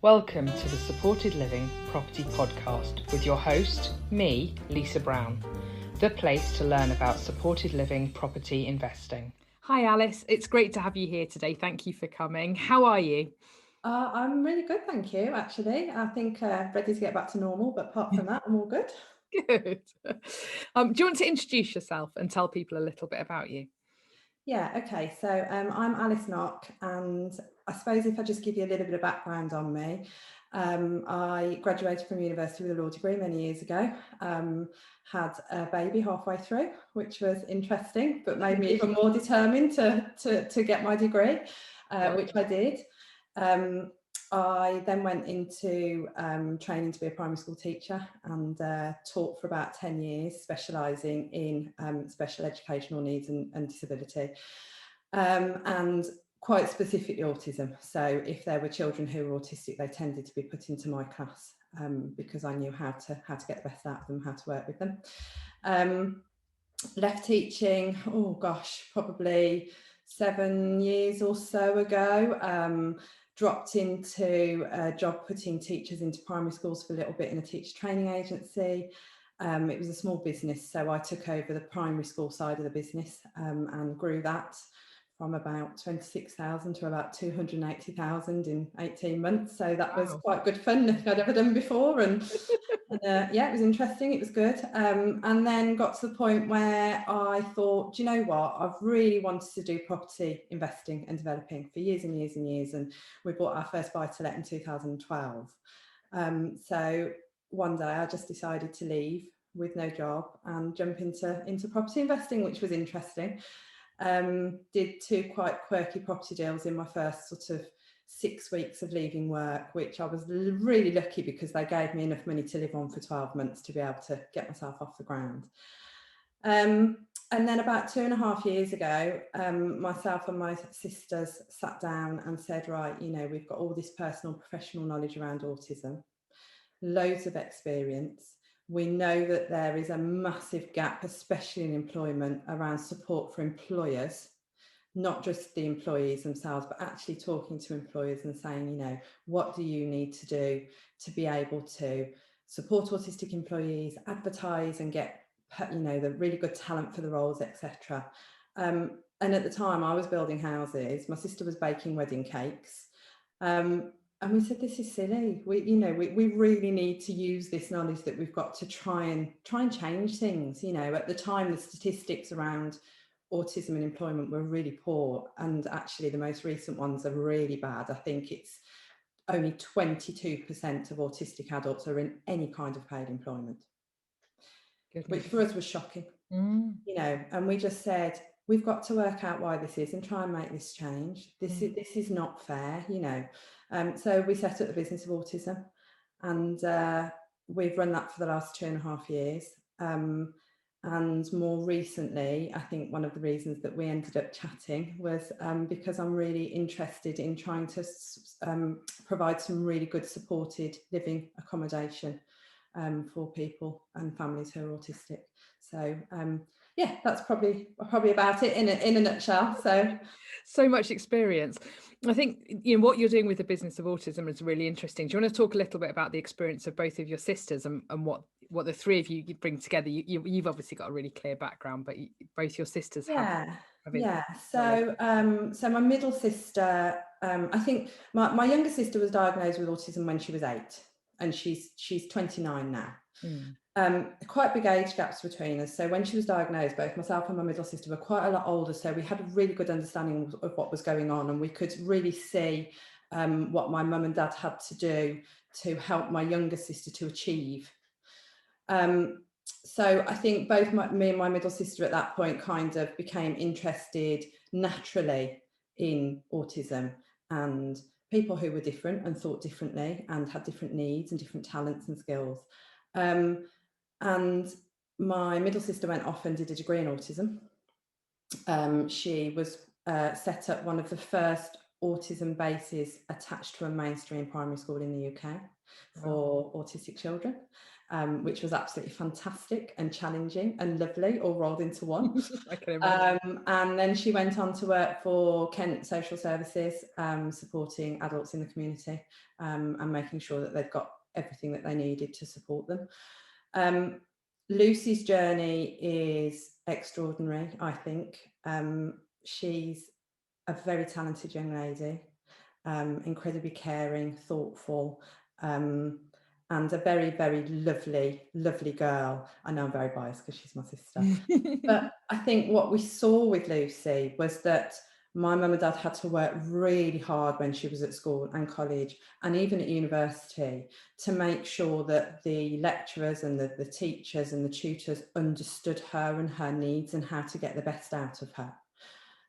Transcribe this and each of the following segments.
Welcome to the Supported Living Property Podcast with your host, me, Lisa Brown, the place to learn about supported living property investing. Hi Alice, it's great to have you here today. Thank you for coming. How are you? I'm really good, thank you, actually. I think ready to get back to normal, but apart from that, I'm all good. Good. Do you want to introduce yourself and tell people a little bit about you? Yeah, okay, so I'm Alice Nock, and I suppose if I just give you a little bit of background on me, I graduated from university with a law degree many years ago, had a baby halfway through, which was interesting, but made me even more determined to get my degree, which I did. I then went into training to be a primary school teacher and taught for about 10 years, specialising in special educational needs and disability, and quite specifically autism. So if there were children who were autistic, they tended to be put into my class because I knew how to get the best out of them, how to work with them. Left teaching, oh gosh, probably 7 years or so ago. Dropped into a job putting teachers into primary schools for a little bit in a teacher training agency. It was a small business, so I took over the primary school side of the business and grew that from about 26,000 to about 280,000 in 18 months. So that was quite good fun, nothing I'd ever done before. And yeah, it was interesting, it was good. And then got to the point where I thought, do you know what, I've really wanted to do property investing and developing for years and years and years. And we bought our first buy-to-let in 2012. So one day I just decided to leave with no job and jump into property investing, which was interesting. Did 2 quite quirky property deals in my first sort of 6 weeks of leaving work, which I was really lucky because they gave me enough money to live on for 12 months to be able to get myself off the ground. And then about 2.5 years ago, myself and my sisters sat down and said, right, you know, we've got all this personal professional knowledge around autism, loads of experience. We know that there is a massive gap, especially in employment, around support for employers, not just the employees themselves, but actually talking to employers and saying, you know, what do you need to do to be able to support autistic employees, advertise and get, you know, the really good talent for the roles, etc. And at the time I was building houses, my sister was baking wedding cakes. And we said, this is silly. We really need to use this knowledge that we've got to try and change things. You know, at the time, the statistics around autism and employment were really poor. And actually, the most recent ones are really bad. I think it's only 22% of autistic adults are in any kind of paid employment, which for us was shocking. You know, and we just said, we've got to work out why this is and try and make this change. This is not fair, you know. So we set up the Business of Autism, and we've run that for the last 2.5 years. And more recently, I think one of the reasons that we ended up chatting was because I'm really interested in trying to provide some really good supported living accommodation for people and families who are autistic. So yeah, that's probably about it in a nutshell. So much experience. I think, you know, what you're doing with the Business of Autism is really interesting. Do you want to talk a little bit about the experience of both of your sisters and what the three of you bring together? You've obviously got a really clear background, but both your sisters have So my middle sister, I think my younger sister was diagnosed with autism when she was 8, and she's 29 now. Quite big age gaps between us. So when she was diagnosed, both myself and my middle sister were quite a lot older, so we had a really good understanding of what was going on, and we could really see what my mum and dad had to do to help my younger sister to achieve. So I think both me and my middle sister at that point kind of became interested naturally in autism and people who were different and thought differently and had different needs and different talents and skills. And my middle sister went off and did a degree in autism. She was set up one of the first autism bases attached to a mainstream primary school in the UK Wow. for autistic children, which was absolutely fantastic and challenging and lovely, all rolled into one. I can imagine. And then she went on to work for Kent Social Services, supporting adults in the community, and making sure that they've got everything that they needed to support them. Lucy's journey is extraordinary, I think. She's a very talented young lady, incredibly caring, thoughtful, and a very, very lovely, lovely girl. I know I'm very biased because she's my sister. But I think what we saw with Lucy was that my mum and dad had to work really hard when she was at school and college and even at university to make sure that the lecturers and the teachers and the tutors understood her and her needs and how to get the best out of her.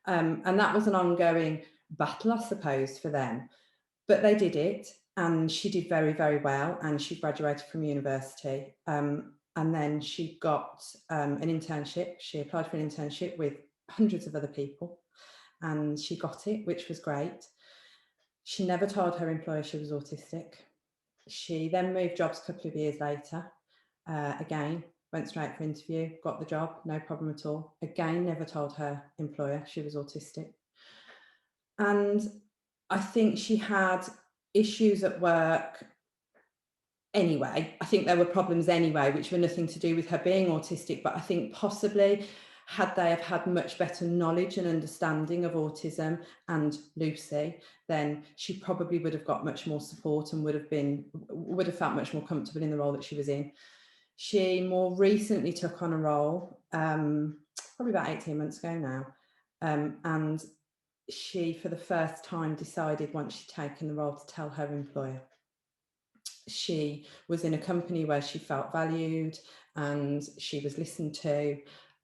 And that was an ongoing battle, I suppose, for them. But they did it, and she did very, very well, and she graduated from university. And then she got an internship. She applied for an internship with hundreds of other people, and she got it, which was great. She never told her employer she was autistic. She then moved jobs a couple of years later. Again, went straight for interview, got the job, no problem at all. Again, never told her employer she was autistic. And I think she had issues at work anyway. I think there were problems anyway, which were nothing to do with her being autistic, but I think possibly had they have had much better knowledge and understanding of autism and Lucy, then she probably would have got much more support and would have felt much more comfortable in the role that she was in. She more recently took on a role, probably about 18 months ago now, and she, for the first time, decided once she'd taken the role to tell her employer. She was in a company where she felt valued and she was listened to.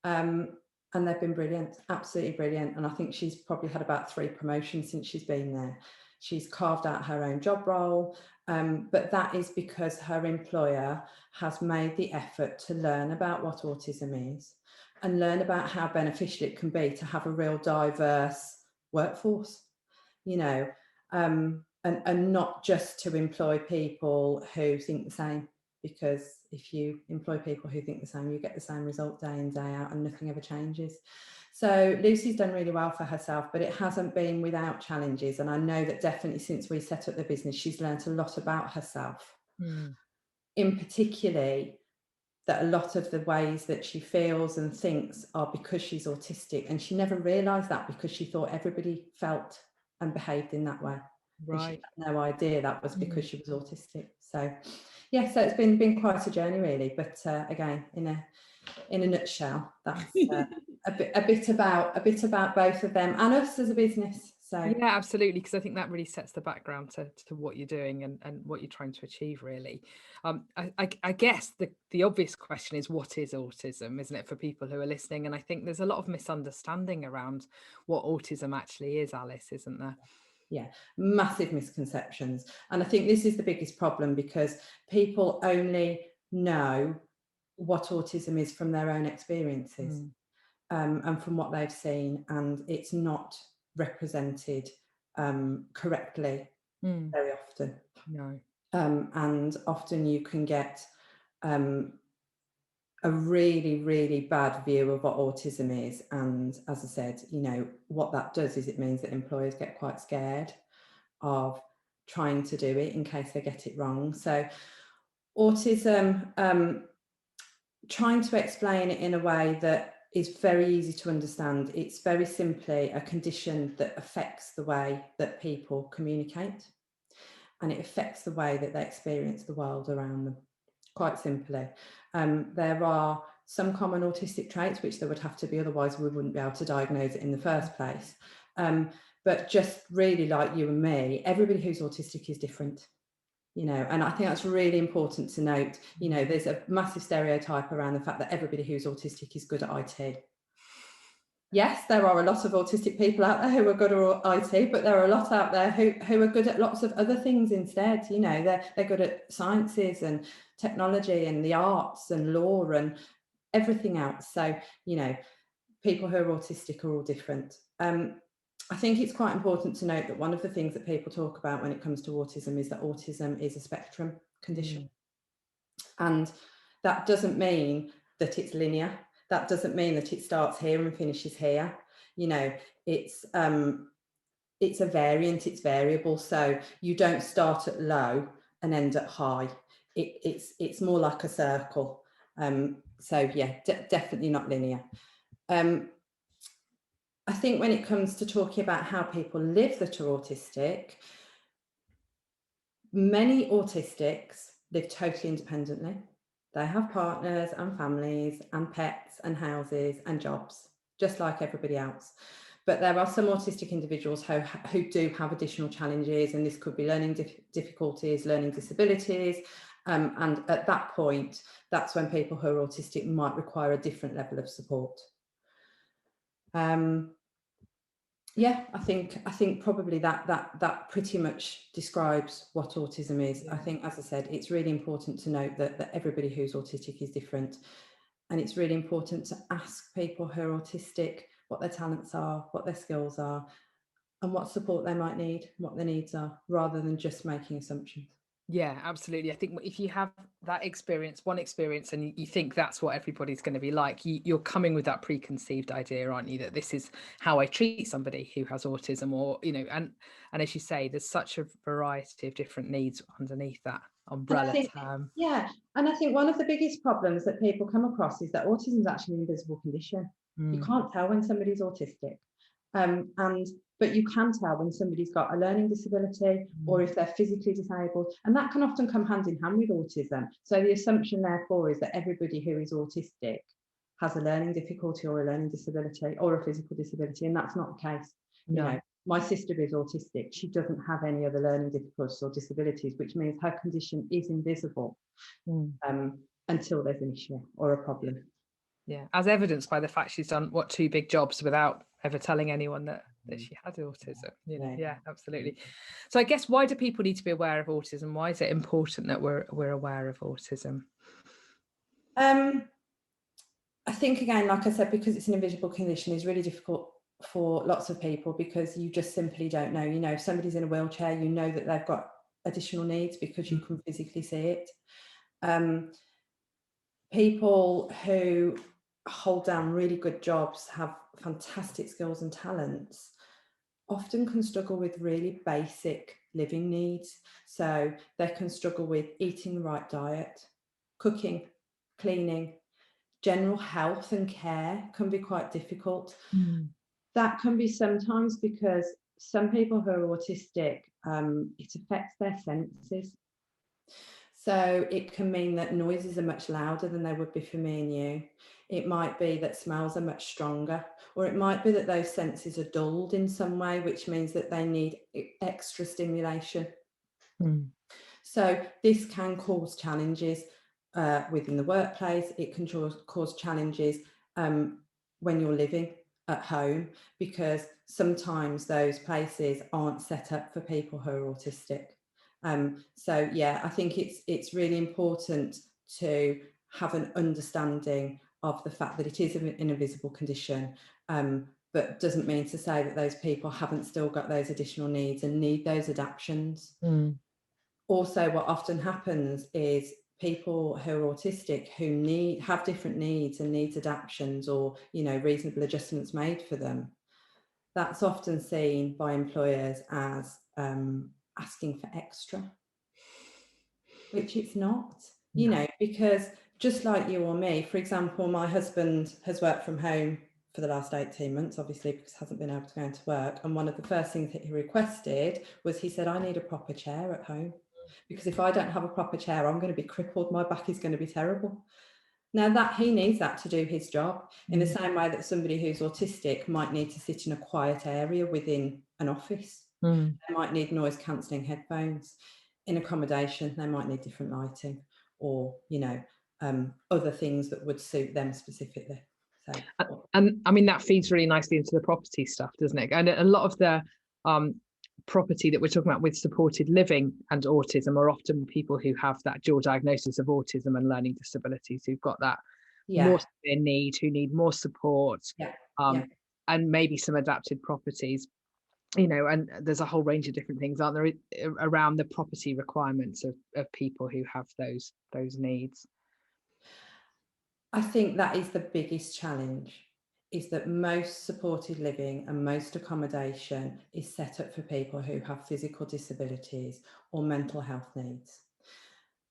And they've been brilliant, absolutely brilliant. And I think she's probably had about 3 promotions since she's been there. She's carved out her own job role, but that is because her employer has made the effort to learn about what autism is and learn about how beneficial it can be to have a real diverse workforce, you know, and not just to employ people who think the same, because if you employ people who think the same, you get the same result day in, day out, and nothing ever changes. So Lucy's done really well for herself, but it hasn't been without challenges. And I know that definitely since we set up the business, she's learned a lot about herself. In particularly, that a lot of the ways that she feels and thinks are because she's autistic. And she never realised that because she thought everybody felt and behaved in that way. Right. And she had no idea that was because she was autistic. So yeah, so it's been quite a journey really. But again, in a nutshell, that's a bit about both of them and us as a business. So yeah, absolutely, because I think that really sets the background to what you're doing and what you're trying to achieve, really. I guess the obvious question is, what is autism, isn't it, for people who are listening? And I think there's a lot of misunderstanding around what autism actually is, Alice, isn't there? Yeah, massive misconceptions. And I think this is the biggest problem, because people only know what autism is from their own experiences and from what they've seen, and it's not represented correctly very often. No. And often you can get a really, really bad view of what autism is. And as I said, you know, what that does is it means that employers get quite scared of trying to do it in case they get it wrong. So autism, trying to explain it in a way that is very easy to understand. It's very simply a condition that affects the way that people communicate, and it affects the way that they experience the world around them, quite simply. There are some common autistic traits which there would have to be, otherwise we wouldn't be able to diagnose it in the first place. But just really like you and me, everybody who's autistic is different, you know, and I think that's really important to note. You know, there's a massive stereotype around the fact that everybody who's autistic is good at IT. Yes, there are a lot of autistic people out there who are good at IT, but there are a lot out there who are good at lots of other things instead. You know, they're good at sciences and technology and the arts and law and everything else. So, you know, people who are autistic are all different. I think it's quite important to note that one of the things that people talk about when it comes to autism is that autism is a spectrum condition. And that doesn't mean that it's linear. That doesn't mean that it starts here and finishes here. You know, it's a variant, it's variable. So you don't start at low and end at high. It's more like a circle. So yeah, definitely not linear. I think when it comes to talking about how people live that are autistic, many autistics live totally independently. They have partners and families and pets and houses and jobs, just like everybody else. But there are some autistic individuals who do have additional challenges, and this could be learning difficulties, learning disabilities. And at that point, that's when people who are autistic might require a different level of support. Yeah, I think probably that pretty much describes what autism is. Yeah. I think, as I said, it's really important to note that everybody who's autistic is different, and it's really important to ask people who are autistic what their talents are, what their skills are, and what support they might need, what their needs are, rather than just making assumptions. Yeah, absolutely. I think if you have that experience, one experience, and you think that's what everybody's going to be like, you're coming with that preconceived idea, aren't you, that this is how I treat somebody who has autism, or, you know, and as you say, there's such a variety of different needs underneath that And I umbrella think, term. yeah, and I think one of the biggest problems that people come across is that autism is actually an invisible condition. You can't tell when somebody's autistic. But you can tell when somebody's got a learning disability or if they're physically disabled, and that can often come hand in hand with autism. So the assumption therefore is that everybody who is autistic has a learning difficulty or a learning disability or a physical disability, and that's not the case. No. You know, my sister is autistic. She doesn't have any other learning difficulties or disabilities, which means her condition is invisible until there's an issue or a problem. Yeah, as evidenced by the fact she's done two big jobs without ever telling anyone that she had autism. You know, yeah, absolutely. So I guess, why do people need to be aware of autism? Why is it important that we're aware of autism? I think, again, like I said, because it's an invisible condition, is really difficult for lots of people, because you just simply don't know. You know, if somebody's in a wheelchair, you know that they've got additional needs because you can physically see it. People who hold down really good jobs, have fantastic skills and talents, often can struggle with really basic living needs. So they can struggle with eating the right diet, cooking, cleaning, general health and care can be quite difficult. That can be sometimes because some people who are autistic, it affects their senses. So it can mean that noises are much louder than they would be for me and you. It might be that smells are much stronger, or it might be that those senses are dulled in some way, which means that they need extra stimulation. So this can cause challenges within the workplace. It can cause challenges when you're living at home, because sometimes those places aren't set up for people who are autistic. So yeah, I think it's really important to have an understanding of the fact that it is an invisible condition, but doesn't mean to say that those people haven't still got those additional needs and need those adaptations. Also, what often happens is people who are autistic who have different needs and needs adaptations, or, you know, reasonable adjustments made for them, that's often seen by employers as asking for extra, which it's not, you know, because just like you or me, for example, my husband has worked from home for the last 18 months, obviously, because he hasn't been able to go into work. And one of the first things that he requested was, he said, I need a proper chair at home, because if I don't have a proper chair, I'm going to be crippled. My back is going to be terrible. Now, that he needs that to do his job, in the same way that somebody who's autistic might need to sit in a quiet area within an office. They might need noise cancelling headphones. In accommodation, they might need different lighting, or, you know, other things that would suit them specifically. So, and I mean, that feeds really nicely into the property stuff, doesn't it? And a lot of the property that we're talking about with supported living and autism are often people who have that dual diagnosis of autism and learning disabilities, who've got that more severe need, who need more support, and maybe some adapted properties. you know, and there's a whole range of different things, aren't there, around the property requirements of people who have those needs. I think that is the biggest challenge, is that most supported living and most accommodation is set up for people who have physical disabilities or mental health needs.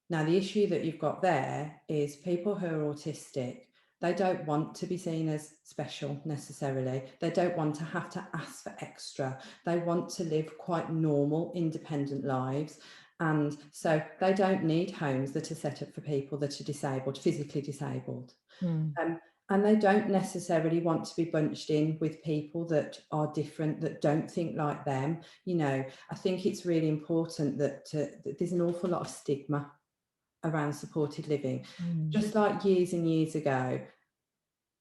Now, the issue that you've got there is people who are autistic, they don't want to be seen as special necessarily. They don't want to have to ask for extra. They want to live quite normal, independent lives. And so they don't need homes that are set up for people that are disabled, physically disabled. And they don't necessarily want to be bunched in with people that are different, that don't think like them. You know, I think it's really important that there's an awful lot of stigma around supported living. Just like years and years ago,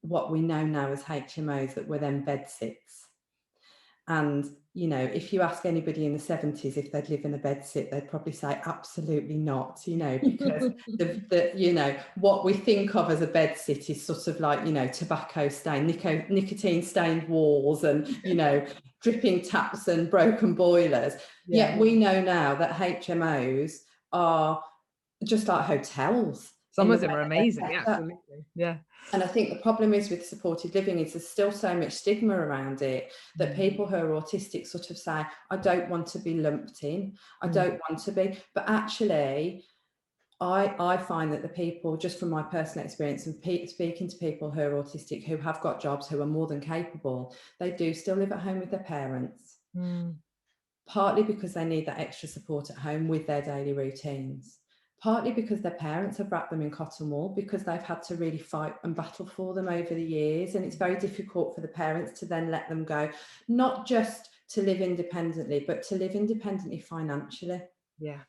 what we know now as HMOs that were then bed sits. And, you know, if you ask anybody in the 70s if they'd live in a bed sit, they'd probably say absolutely not, you know, because you know, what we think of as a bed sit is sort of like, you know, tobacco stained, nicotine stained walls and, you know, dripping taps and broken boilers. Yet we know now that HMOs are just like hotels. Some of them are amazing, yeah, absolutely, yeah. And I think the problem is with supported living is there's still so much stigma around it that people who are autistic sort of say, I don't want to be lumped in, I don't want to be. But actually, I find that the people, just from my personal experience and speaking to people who are autistic, who have got jobs, who are more than capable, they do still live at home with their parents, partly because they need that extra support at home with their daily routines. Partly because their parents have wrapped them in cotton wool, because they've had to really fight and battle for them over the years. And it's very difficult for the parents to then let them go, not just to live independently, but to live independently financially. Yeah.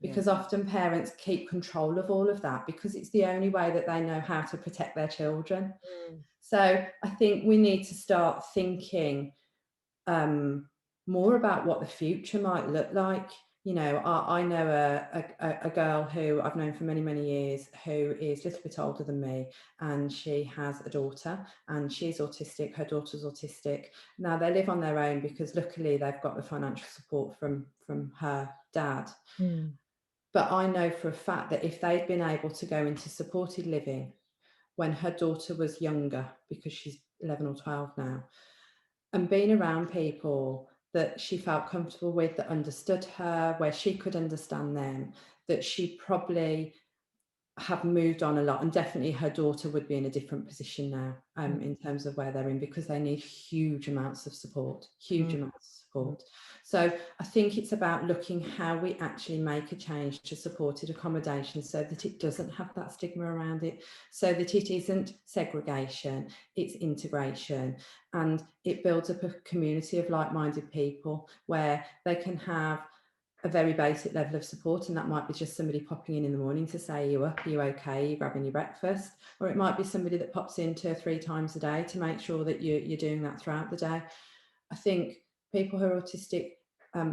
Because often parents keep control of all of that because it's the only way that they know how to protect their children. So I think we need to start thinking more about what the future might look like. You know, I know a girl who I've known for many, many years who is a little bit older than me, and she has a daughter and she's autistic, her daughter's autistic. Now they live on their own because luckily they've got the financial support from her dad. But I know for a fact that if they'd been able to go into supported living when her daughter was younger, because she's 11 or 12 now, and being around people that she felt comfortable with, that understood her, where she could understand them, that she probably have moved on a lot, and definitely her daughter would be in a different position now in terms of where they're in, because they need huge amounts of support. So I think it's about looking how we actually make a change to supported accommodation so that it doesn't have that stigma around it, so that it isn't segregation, it's integration, and it builds up a community of like-minded people where they can have a very basic level of support, and that might be just somebody popping in the morning to say, you up, are you okay, you're grabbing your breakfast, or it might be somebody that pops in 2 or 3 times a day to make sure that you're doing that throughout the day. I think people who are autistic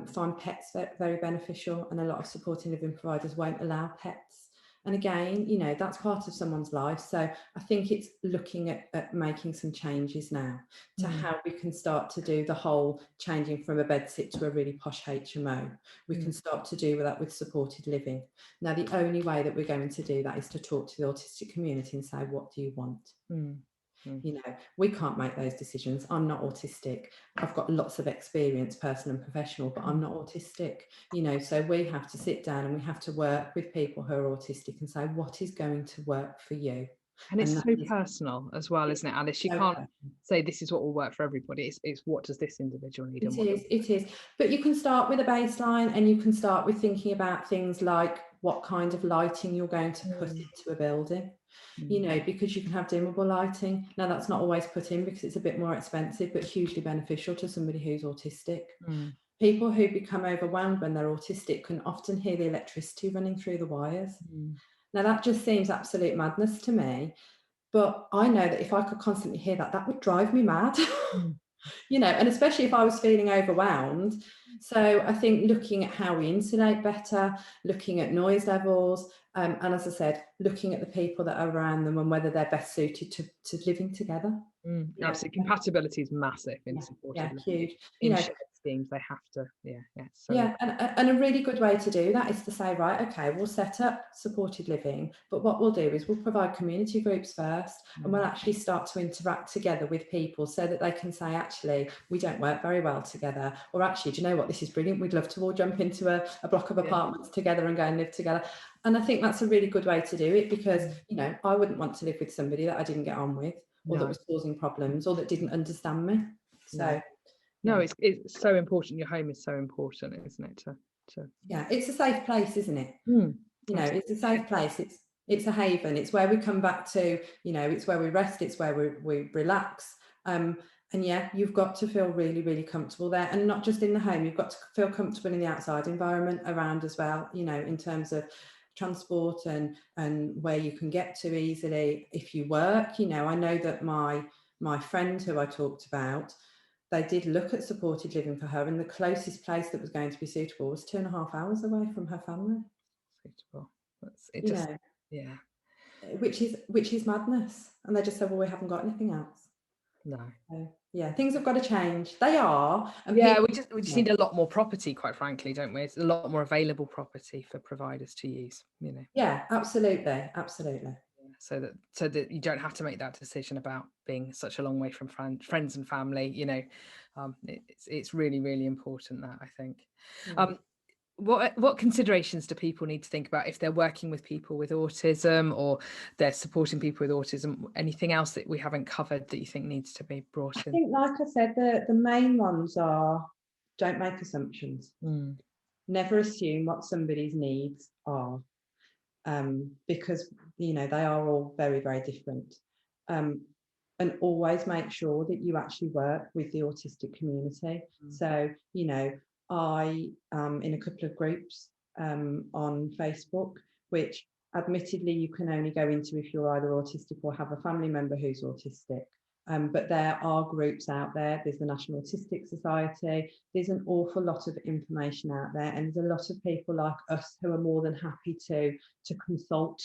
find pets very beneficial, and a lot of supported living providers won't allow pets. And again, you know, that's part of someone's life. So I think it's looking at making some changes now to how we can start to do the whole changing from a bedsit to a really posh HMO. We can start to do that with supported living. Now, the only way that we're going to do that is to talk to the autistic community and say, what do you want? You know, we can't make those decisions. I'm not autistic. I've got lots of experience, personal and professional, but I'm not autistic, you know, so we have to sit down and we have to work with people who are autistic and say, what is going to work for you? And it's so personal as well, isn't it, Alice? You can't say this is what will work for everybody. It's what does this individual need? It is. But you can start with a baseline, and you can start with thinking about things like what kind of lighting you're going to put into a building. You know, because you can have dimmable lighting. Now, that's not always put in because it's a bit more expensive, but hugely beneficial to somebody who's autistic. People who become overwhelmed when they're autistic can often hear the electricity running through the wires. Now, that just seems absolute madness to me. But I know that if I could constantly hear that, that would drive me mad. You know, and especially if I was feeling overwhelmed. So I think looking at how we insulate better, looking at noise levels, and as I said, looking at the people that are around them and whether they're best suited to living together. Absolutely. Compatibility is massive in supported living. Huge. In You know, shared schemes, they have to, so Yeah, and a really good way to do that is to say, right, okay, we'll set up supported living, but what we'll do is we'll provide community groups first, and we'll actually start to interact together with people so that they can say, actually, we don't work very well together, or actually, do you know what, this is brilliant, we'd love to all jump into a block of apartments together and go and live together. And I think that's a really good way to do it, because, you know, I wouldn't want to live with somebody that I didn't get on with, or that was causing problems, or that didn't understand me. So no, it's so important. Your home is so important, isn't it? Yeah, it's a safe place, isn't it? You know, it's a safe place. It's a haven. It's where we come back to. You know, it's where we rest. It's where we relax. And yeah, you've got to feel really, really comfortable there, and not just in the home. You've got to feel comfortable in the outside environment around as well. You know, in terms of transport and where you can get to easily if you work. You know, I know that my friend who I talked about, they did look at supported living for her, and the closest place that was going to be suitable was 2.5 hours away from her family. Suitable. Which is madness. And they just said, well, we haven't got anything else. No. So, yeah, things have got to change. They are. And yeah, we just need a lot more property, quite frankly, don't we? It's a lot more available property for providers to use, you know. Yeah, absolutely. So that you don't have to make that decision about being such a long way from friends and family, you know. It's really, really important, that, I think. What considerations do people need to think about if they're working with people with autism, or they're supporting people with autism? Anything else that we haven't covered that you think needs to be brought in? I think, like I said, the main ones are, don't make assumptions. Never assume what somebody's needs are, because, you know, they are all very, very different. And always make sure that you actually work with the autistic community. So, you know, I am in a couple of groups on Facebook, which admittedly you can only go into if you're either autistic or have a family member who's autistic. But there are groups out there. There's the National Autistic Society. There's an awful lot of information out there, and there's a lot of people like us who are more than happy to consult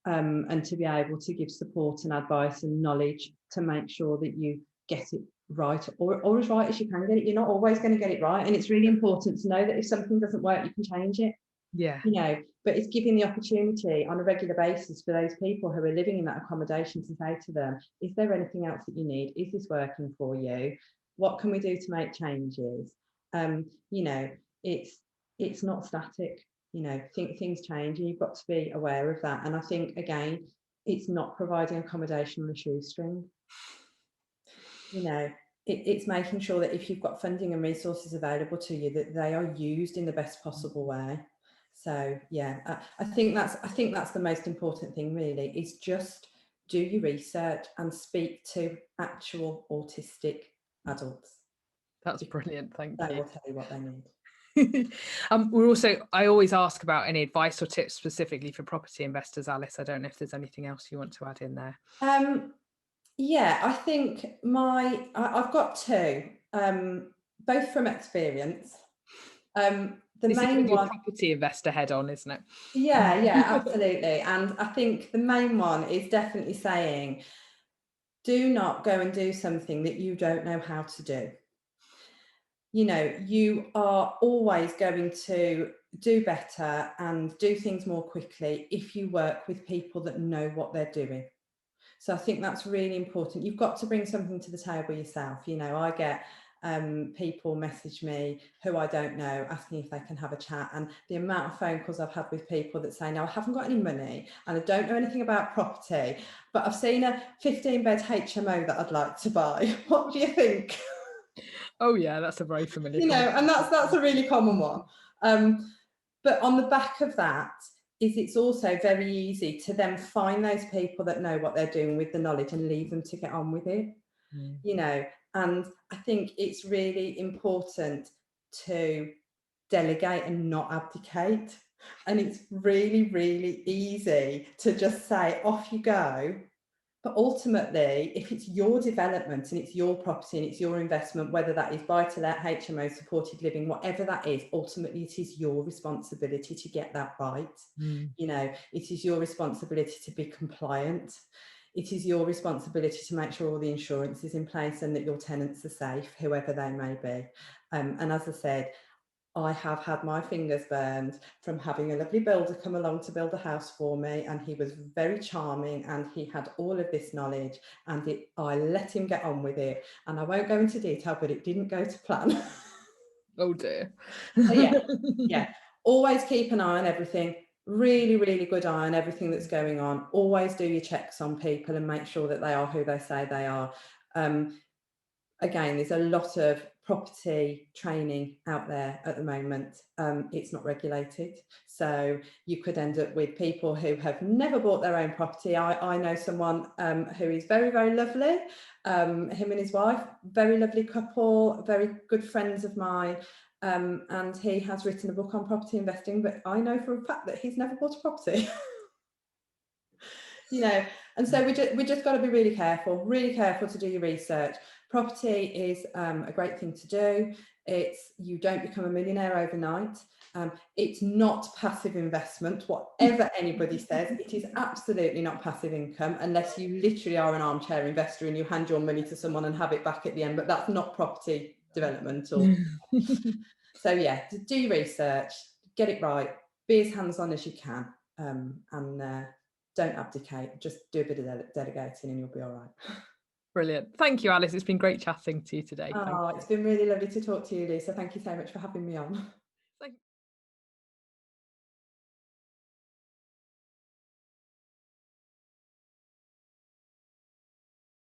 and to be able to give support and advice and knowledge to make sure that you get it right, or as right as you can get it. You're not always going to get it right, and it's really important to know that if something doesn't work, you can change it. Yeah. You know, but it's giving the opportunity on a regular basis for those people who are living in that accommodation to say to them, is there anything else that you need? Is this working for you? What can we do to make changes? You know, it's not static. You know, things change, and you've got to be aware of that. And I think, again, it's not providing accommodation on a shoestring. You know, it's making sure that if you've got funding and resources available to you, that they are used in the best possible way. So yeah, I think that's the most important thing, really, is just do your research and speak to actual autistic adults. That's brilliant. Thank you. They you. will tell you what they need. I always ask about any advice or tips specifically for property investors, Alice. I don't know if there's anything else you want to add in there. Yeah, I think I've got two, both from experience. The this main is your one, property investor head on, isn't it? Yeah, absolutely. And I think the main one is definitely saying, do not go and do something that you don't know how to do. You know, you are always going to do better and do things more quickly if you work with people that know what they're doing. So I think that's really important. You've got to bring something to the table yourself. You know, I get people message me who I don't know, asking if they can have a chat, and the amount of phone calls I've had with people that say, no, I haven't got any money and I don't know anything about property, but I've seen a 15-bed HMO that I'd like to buy. What do you think? Oh yeah, that's a very familiar you know, and that's a really common one. But on the back of that is, it's also very easy to then find those people that know what they're doing with the knowledge and leave them to get on with it. You know, and I think it's really important to delegate and not abdicate. And it's really, really easy to just say, off you go. But ultimately, if it's your development and it's your property and it's your investment, whether that is buy-to-let, HMO, supported living, whatever that is, ultimately it is your responsibility to get that right. You know, it is your responsibility to be compliant. it is your responsibility to make sure all the insurance is in place and that your tenants are safe, whoever they may be. And as I said, I have had my fingers burned from having a lovely builder come along to build a house for me, and he was very charming and he had all of this knowledge, and I let him get on with it. And I won't go into detail, but it didn't go to plan. Oh dear. So yeah, always keep an eye on everything. Really, really good eye on everything that's going on. Always do your checks on people and make sure that they are who they say they are. Again, there's a lot of property training out there at the moment. It's not regulated, so you could end up with people who have never bought their own property. I know someone who is very, very lovely. Him and his wife, very lovely couple, very good friends of mine. And he has written a book on property investing, but I know for a fact that he's never bought a property. You know, and so we just got to be really careful to do your research. Property is a great thing to do. You don't become a millionaire overnight. It's not passive investment, whatever anybody says. It is absolutely not passive income, unless you literally are an armchair investor and you hand your money to someone and have it back at the end. But that's not property development. So yeah, do your research, get it right, be as hands-on as you can, and don't abdicate. Just do a bit of delegating and you'll be all right. Brilliant. Thank you, Alice. It's been great chatting to you today. Oh, it's been really lovely to talk to you, Lisa. Thank you so much for having me on.